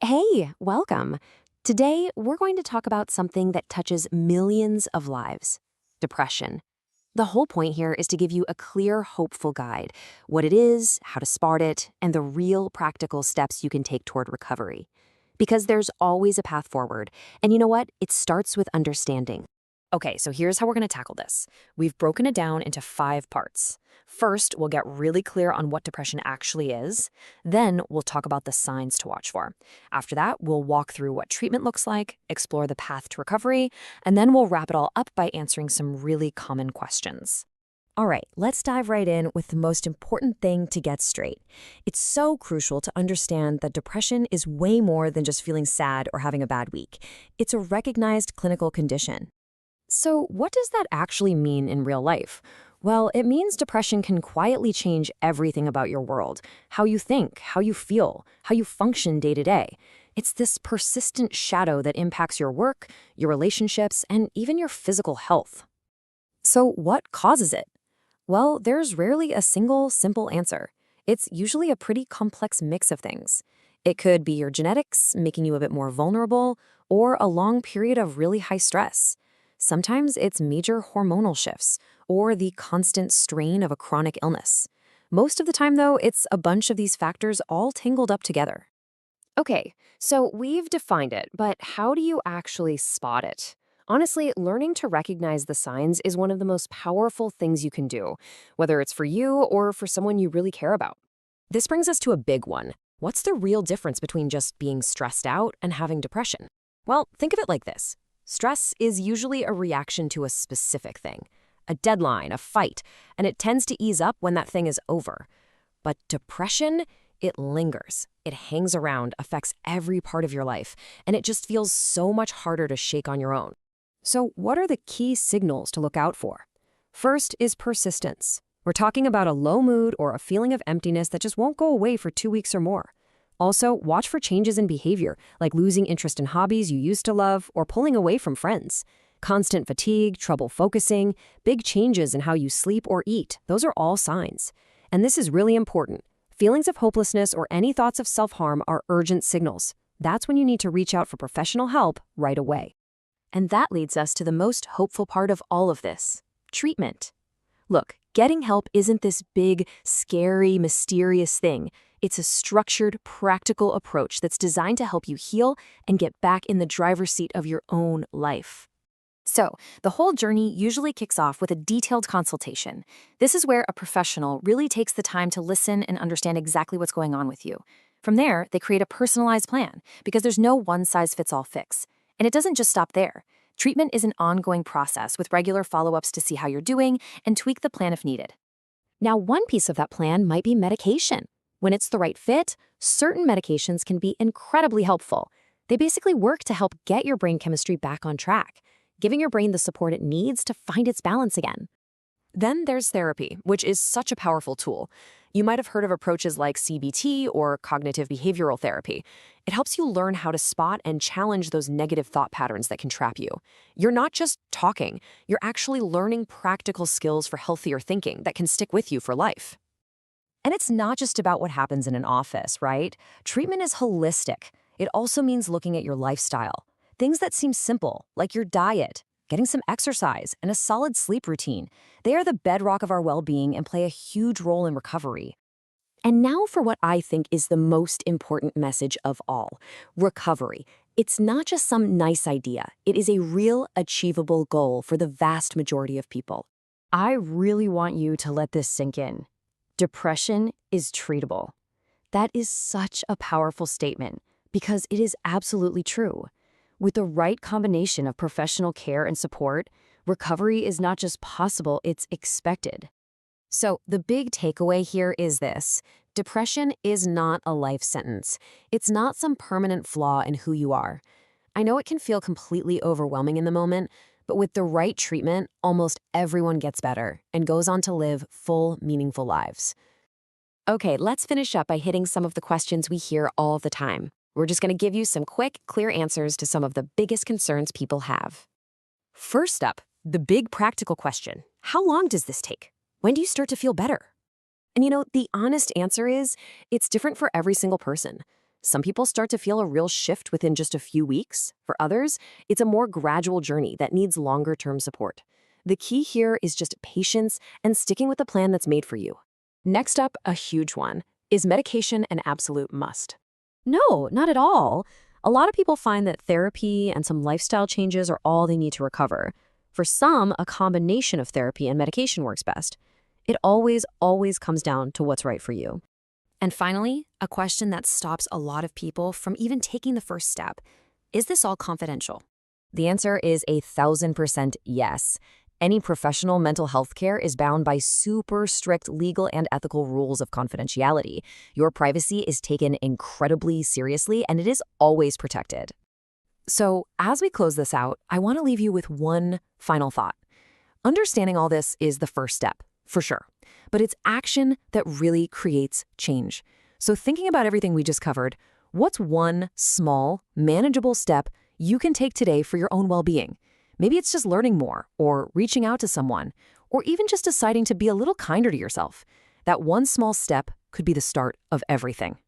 Hey, welcome. Today, we're going to talk about something that touches millions of lives: depression. The whole point here is to give you a clear, hopeful guide: what it is, how to spot it, and the real practical steps you can take toward recovery. Because there's always a path forward. And you know what? It starts with understanding. Okay, so here's how we're going to tackle this. We've broken it down into 5 parts. First, we'll get really clear on what depression actually is. Then, we'll talk about the signs to watch for. After that, we'll walk through what treatment looks like, explore the path to recovery, and then we'll wrap it all up by answering some really common questions. All right, let's dive right in with the most important thing to get straight. It's so crucial to understand that depression is way more than just feeling sad or having a bad week. It's a recognized clinical condition. So, what does that actually mean in real life? Well, it means depression can quietly change everything about your world: how you think, how you feel, how you function day to day. It's this persistent shadow that impacts your work, your relationships, and even your physical health. So, what causes it? Well, there's rarely a single, simple answer. It's usually a pretty complex mix of things. It could be your genetics, making you a bit more vulnerable, or a long period of really high stress. Sometimes it's major hormonal shifts, or the constant strain of a chronic illness. Most of the time, though, it's a bunch of these factors all tangled up together. Okay, so we've defined it, but how do you actually spot it? Honestly, learning to recognize the signs is one of the most powerful things you can do, whether it's for you or for someone you really care about. This brings us to a big one. What's the real difference between just being stressed out and having depression? Well, think of it like this. Stress is usually a reaction to a specific thing, a deadline, a fight, and it tends to ease up when that thing is over. But depression, it lingers. It hangs around, affects every part of your life, and it just feels so much harder to shake on your own. So what are the key signals to look out for? First is persistence. We're talking about a low mood or a feeling of emptiness that just won't go away for 2 weeks or more. Also, watch for changes in behavior, like losing interest in hobbies you used to love or pulling away from friends. Constant fatigue, trouble focusing, big changes in how you sleep or eat, those are all signs. And this is really important. Feelings of hopelessness or any thoughts of self-harm are urgent signals. That's when you need to reach out for professional help right away. And that leads us to the most hopeful part of all of this: treatment. Look, getting help isn't this big, scary, mysterious thing. It's a structured, practical approach that's designed to help you heal and get back in the driver's seat of your own life. So, the whole journey usually kicks off with a detailed consultation. This is where a professional really takes the time to listen and understand exactly what's going on with you. From there, they create a personalized plan, because there's no one-size-fits-all fix. And it doesn't just stop there. Treatment is an ongoing process with regular follow-ups to see how you're doing and tweak the plan if needed. Now, one piece of that plan might be medication. When it's the right fit, certain medications can be incredibly helpful. They basically work to help get your brain chemistry back on track, giving your brain the support it needs to find its balance again. Then there's therapy, which is such a powerful tool. You might have heard of approaches like CBT or cognitive behavioral therapy. It helps you learn how to spot and challenge those negative thought patterns that can trap you. You're not just talking, you're actually learning practical skills for healthier thinking that can stick with you for life. And it's not just about what happens in an office, right? Treatment is holistic. It also means looking at your lifestyle. Things that seem simple, like your diet, getting some exercise, and a solid sleep routine. They are the bedrock of our well-being and play a huge role in recovery. And now for what I think is the most important message of all: recovery. It's not just some nice idea. It is a real, achievable goal for the vast majority of people. I really want you to let this sink in. Depression is treatable. That is such a powerful statement, because it is absolutely true. With the right combination of professional care and support, recovery is not just possible, it's expected. So the big takeaway here is this: depression is not a life sentence. It's not some permanent flaw in who you are. I know it can feel completely overwhelming in the moment, but with the right treatment, almost everyone gets better and goes on to live full, meaningful lives. Okay, let's finish up by hitting some of the questions we hear all the time. We're just going to give you some quick, clear answers to some of the biggest concerns people have. First up, the big practical question: how long does this take? When do you start to feel better? And the honest answer is, it's different for every single person. Some people start to feel a real shift within just a few weeks. For others, it's a more gradual journey that needs longer-term support. The key here is just patience and sticking with the plan that's made for you. Next up, a huge one. Is medication an absolute must? No, not at all. A lot of people find that therapy and some lifestyle changes are all they need to recover. For some, a combination of therapy and medication works best. It always comes down to what's right for you. And finally, a question that stops a lot of people from even taking the first step. Is this all confidential? The answer is 1,000% yes. Any professional mental health care is bound by super strict legal and ethical rules of confidentiality. Your privacy is taken incredibly seriously, and it is always protected. So, as we close this out, I want to leave you with one final thought. Understanding all this is the first step, for sure. But it's action that really creates change. So thinking about everything we just covered, what's one small, manageable step you can take today for your own well-being? Maybe it's just learning more, or reaching out to someone, or even just deciding to be a little kinder to yourself. That one small step could be the start of everything.